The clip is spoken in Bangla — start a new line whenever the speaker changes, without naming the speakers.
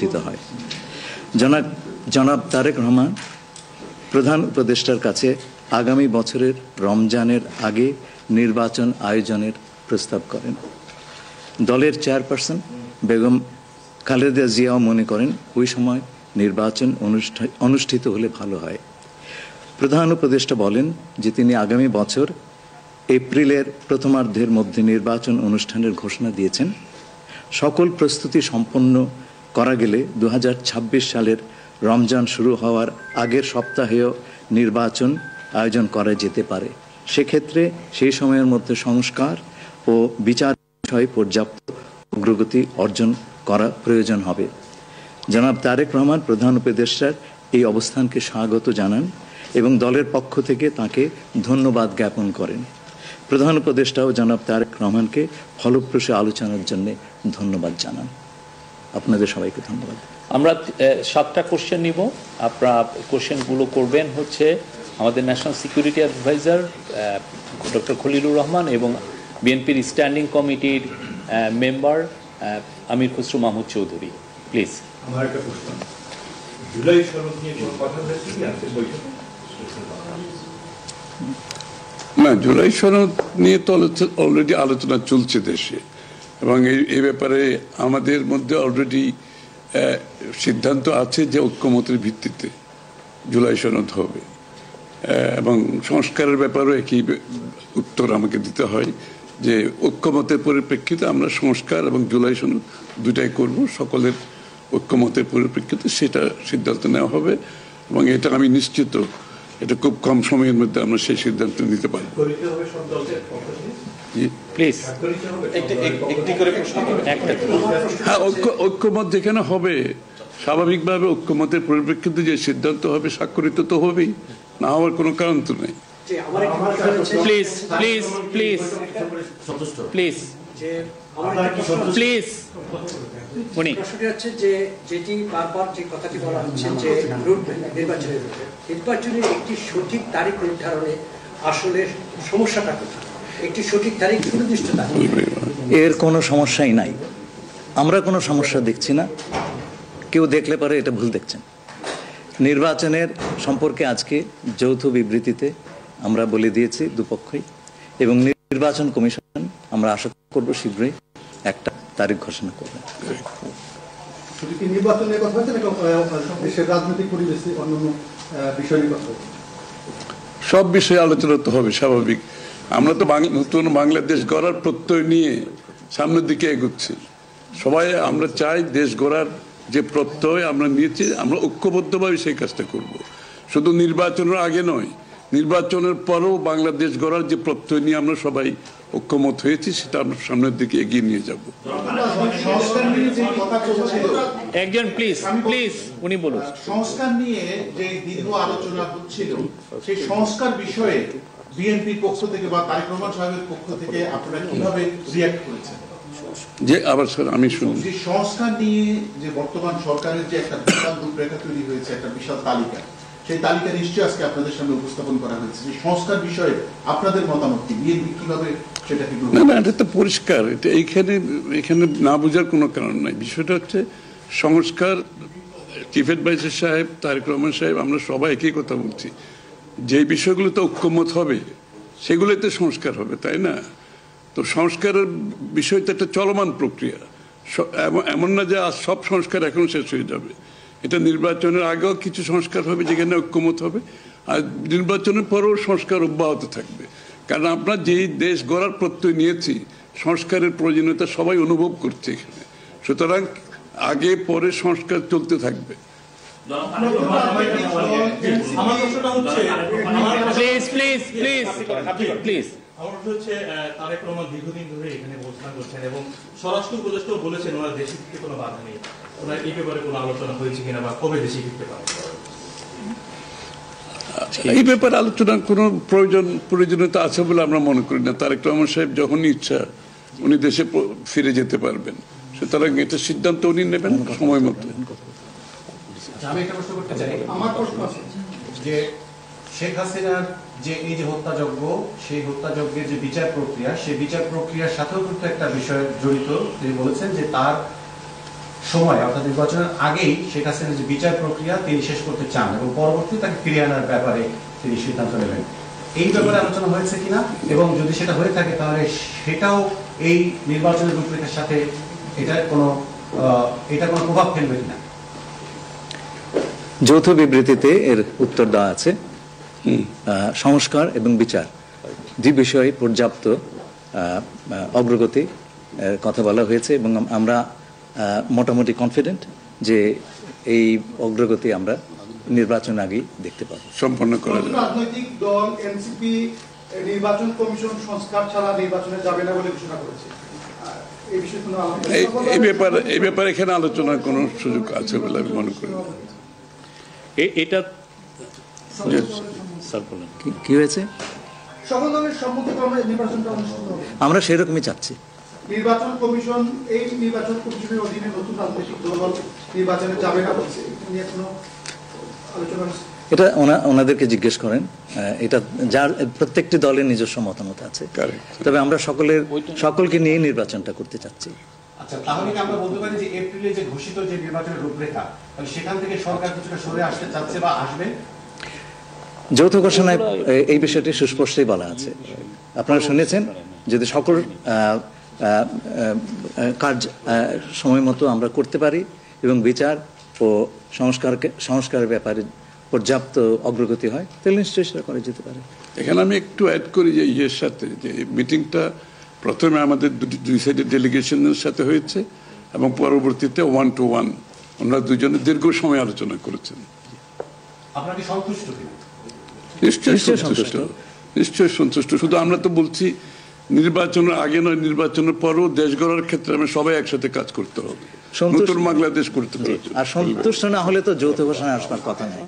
অনুষ্ঠিত হয়। জনাব তারেক রহমান প্রধান উপদেষ্টার কাছে আগামী বছরের রমজানের আগে নির্বাচন আয়োজনের প্রস্তাব করেন। দলের চেয়ারপারসন বেগম খালেদা জিয়াও মনে করেন ওই সময় নির্বাচন অনুষ্ঠিত হলে ভালো হয়। প্রধান উপদেষ্টা বলেন যে তিনি আগামী বছর এপ্রিলের প্রথমার্ধের মধ্যে নির্বাচন অনুষ্ঠানের ঘোষণা দিয়েছেন। সকল প্রস্তুতি সম্পন্ন করা গেলে 2026 সালের রমজান শুরু হওয়ার আগের সপ্তাহেও নির্বাচন আয়োজন করা যেতে পারে। সেক্ষেত্রে সেই সময়ের মধ্যে সংস্কার ও বিচার বিষয়ে পর্যাপ্ত অগ্রগতি অর্জন করা প্রয়োজন হবে। জনাব তারেক রহমান প্রধান উপদেষ্টার এই অবস্থানকে স্বাগত জানান এবং দলের পক্ষ থেকে তাকে ধন্যবাদ জ্ঞাপন করেন। প্রধান উপদেষ্টাও জনাব তারেক রহমানকে ফলপ্রসূ আলোচনার জন্য ধন্যবাদ জানান। আপনাদের সবাইকে ধন্যবাদ।
আমরা 7টা কোশ্চেন নিব। আপনারা কোশ্চেনগুলো করবেন হচ্ছে আমাদের national security adviser doctor Khalilur Rahman এবং বিএনপির স্ট্যান্ডিং কমিটির মেম্বার আমির খসরু মাহমুদ চৌধুরী। প্লিজ।
আমার একটা প্রশ্ন, জুলাই সনদ নিয়ে কোনো কথা হয়েছে কি আজকের বৈঠকে?
না, জুলাই সনদ নিয়ে তো অলরেডি আলোচনা চলছে দেশে, এবং এই ব্যাপারে আমাদের মধ্যে অলরেডি সিদ্ধান্ত আছে যে ঐক্যমতের ভিত্তিতে জুলাই সনদ হবে, এবং সংস্কারের ব্যাপারেও একই উত্তর আমাকে দিতে হয় যে ঐক্যমতের পরিপ্রেক্ষিতে আমরা সংস্কার এবং জুলাই সনদ দুটাই করব। সকলের ঐক্যমতের পরিপ্রেক্ষিতে সেটা সিদ্ধান্ত নেওয়া হবে, এবং এটা আমি নিশ্চিত এটা খুব কম সময়ের মধ্যে আমরা সেই সিদ্ধান্ত নিতে পারি। হ্যাঁ, ঐক্যমত যেখানে হবে স্বাভাবিকভাবে ঐক্যমতের পরিপ্রেক্ষিতে যে সিদ্ধান্ত হবে স্বাক্ষরিত তো হবেই, না হওয়ার কোনো কারণ তো নেই।
Please please please please please উনি
প্রশ্নটি হচ্ছে যে যেটি বারবার যে কথাটি বলা হচ্ছে যে নির্বাচনের একটি সঠিক তারিখ নির্ধারণে আসলে সমস্যাটা কোথায়? একটি সঠিক তারিখ সুনির্দিষ্ট তারিখ,
এর কোনো সমস্যাই নাই। আমরা কোনো সমস্যা দেখছি না। কেউ দেখলে পরে এটা ভুল দেখছেন। নির্বাচনের সম্পর্কে আজকে যৌথ বিবৃতিতে আমরা বলে দিয়েছি দুপক্ষই, এবং নির্বাচন কমিশন আমরা আশা করব শীঘ্রই একটা তারিখ ঘোষণা করবে।
শুধু কি নির্বাচনের কথা হচ্ছে নাকি দেশের রাজনৈতিক পরিবেশে অন্যান্য বিষয় নিয়ে কথা হবে?
সব বিষয়ে আলোচনা তো হবে স্বাভাবিক। আমরা তো নতুন বাংলাদেশ গড়ার প্রত্যয় নিয়ে সামনের দিকে এগোচ্ছি। সবাই আমরা চাই দেশ গড়ার যে প্রত্যয় আমরা নিয়েছি, আমরা ঐক্যবদ্ধভাবে সেই কাজটা করব। শুধু নির্বাচনের আগে নয়, নির্বাচনের পরেও বাংলাদেশ গড়ার যে প্রত্যয় নিয়ে আমরা সবাই ঐক্যমত হয়েছি সেটা আমরা সামনের দিকে এগিয়ে নিয়ে যাব।
একজন প্লিজ প্লিজ উনি বলুন।
সংস্কার নিয়ে যে দীর্ঘ আলোচনা হচ্ছিল, সেই সংস্কার বিষয়ে বিএনপির পক্ষ থেকে বা তারেক রহমান সাহেবের পক্ষ থেকে আপনারা কিভাবে রিঅ্যাক্ট করেছেন?
যে আবার স্যার আমি শুনি,
যে সংস্কার নিয়ে যে বর্তমান সরকারের যে একটা বিশাল রূপরেখা তৈরি হয়েছে, একটা বিশাল তালিকা, সেই তালিকা নিশ্চয়ই আজকে আপনাদের সামনে উপস্থাপন করা হয়েছে। যে সংস্কার বিষয়ে আপনাদের মতামত কি? বিএনপি কিভাবে সেটাকে?
না, এটা তো পরিষ্কার। এটা এখানে না বোঝার কোনো কারণ নাই। বিষয়টা হচ্ছে সংস্কার। চিফ অ্যাডভাইজার সাহেব, তারেক রহমান সাহেব, আমরা সবাই একই কথা বলছি। যে বিষয়গুলোতে ঐক্যমত হবে সেগুলোতে সংস্কার হবে, তাই না? তো সংস্কারের বিষয়টা একটা চলমান প্রক্রিয়া। এমন না যে আজ সব সংস্কার এখন শেষ হয়ে যাবে। এটা নির্বাচনের আগেও কিছু সংস্কার হবে যেখানে ঐক্যমত হবে, আর নির্বাচনের পরেও সংস্কার অব্যাহত থাকবে। কারণ আমরা যেই দেশ গড়ার প্রত্যয় নিয়েছি, সংস্কারের প্রয়োজনীয়তা সবাই অনুভব করছে এখানে। সুতরাং আগে পরে সংস্কার চলতে থাকবে।
তারেক রহমান দীর্ঘদিন ধরে এখানে অবস্থান করছেন এবং স্বরাষ্ট্র উপদেষ্টাও বলেছেন ওনার দেশে ফিরতে কোনো বাধা নেই। ওনার এই ব্যাপারে কোনো আলোচনা হয়েছে কিনা বা কবে দেশে ফিরতে পারে?
এই ব্যাপারে আলোচনার কোনো প্রয়োজনীয়তা আছে বলে আমরা মনে করি না। তারেক রহমান সাহেব যখনই ইচ্ছা উনি দেশে ফিরে যেতে পারবেন, সুতরাং এটা সিদ্ধান্ত উনি নেবেন সময় মতো।
আমি একটা প্রশ্ন করতে চাই। আমার প্রশ্ন আছে যে শেখ হাসিনার যে এই যে হত্যাযজ্ঞ, সেই হত্যাযজ্ঞের যে বিচার প্রক্রিয়া, সেই বিচার প্রক্রিয়ার সাথেও কিন্তু একটা বিষয় জড়িত। তিনি বলেছেন যে তার সময় অর্থাৎ নির্বাচনের আগেই শেখ হাসিনার যে বিচার প্রক্রিয়া তিনি শেষ করতে চান এবং পরবর্তী তাকে ফিরিয়ে আনার ব্যাপারে তিনি সিদ্ধান্ত নেবেন। এই ব্যাপারে আলোচনা হয়েছে কিনা, এবং যদি সেটা হয়ে থাকে তাহলে সেটাও এই নির্বাচনের রূপরেখার সাথে এটা কোনো প্রভাব ফেলবে কিনা?
যৌথ বিবৃতিতে এর উত্তর দেওয়া আছে। সংস্কার এবং বিচার দুই বিষয়ে পর্যাপ্ত অগ্রগতি কথা বলা হয়েছে, এবং আমরা মোটামুটি কনফিডেন্ট যে এই অগ্রগতি আমরা নির্বাচন আগেই দেখতে পাবো।
সম্পন্ন করা যাবে।
রাজনৈতিক দল এনসিপি নির্বাচন কমিশন সংস্কার ছাড়া নির্বাচনে যাবে না বলে ঘোষণা করেছে। এই বিষয়ে কোনো
এই ব্যাপারে এখানে আলোচনার কোনো সুযোগ আছে বলে আমি মনে করি না।
এটা স্যার বলেন
কি হয়েছে?
সকল দলের সম্মতিক্রমে নির্বাচনটা অনুষ্ঠিত হবে,
আমরা সেরকমই চাচ্ছি।
নির্বাচন কমিশন এই নির্বাচন কমিশনের অধীনে নতুন রাজনৈতিক দল নির্বাচনে যাবে না বলছে, নিয়ে কোনো আলোচনা?
এটা ওনাদেরকে জিজ্ঞেস করেন। এটা যার প্রত্যেকটি দলের নিজস্ব মতামত আছে, তবে আমরা সকলকে নিয়ে নির্বাচনটা করতে চাচ্ছি।
আচ্ছা, তাহলে কি আমরা বলতে পারি যে এপ্রিলে যে ঘোষিত যে নির্বাচনের রূপরেখা, তাহলে সেখান থেকে সরকার কিছুটা সরে আসতে চাচ্ছে বা আসবে?
যৌথ ঘোষণায় এই বিষয়টি সুস্পষ্টই বলা আছে। আপনারা শুনেছেন, যদি সকল কাজ সময় মতো আমরা করতে পারি এবং বিচার ও সংস্কারের ব্যাপারে পর্যাপ্ত অগ্রগতি হয়, তাহলে নিশ্চয়ই সেটা করা যেতে পারে।
এখানে আমি একটু অ্যাড করি যে ইয়ের সাথে, যে মিটিংটা প্রথমে আমাদের দুই সাইডের ডেলিগেশনের সাথে হয়েছে এবং পরবর্তীতে 1-to-1 ওনারা দুজনে দীর্ঘ সময় আলোচনা করেছেন।
আপনারা কি সন্তুষ্ট কিনা?
নিশ্চয়ই সন্তুষ্ট। শুধু আমরা তো বলছি নির্বাচনের আগে নয়, নির্বাচনের পরও দেশ গড়ার ক্ষেত্রে আমরা সবাই একসাথে কাজ করতে হবে, নতুন বাংলাদেশ করতে হবে।
আর সন্তুষ্ট না হলে তো যৌথ ঘোষণা আসবার কথা নয়।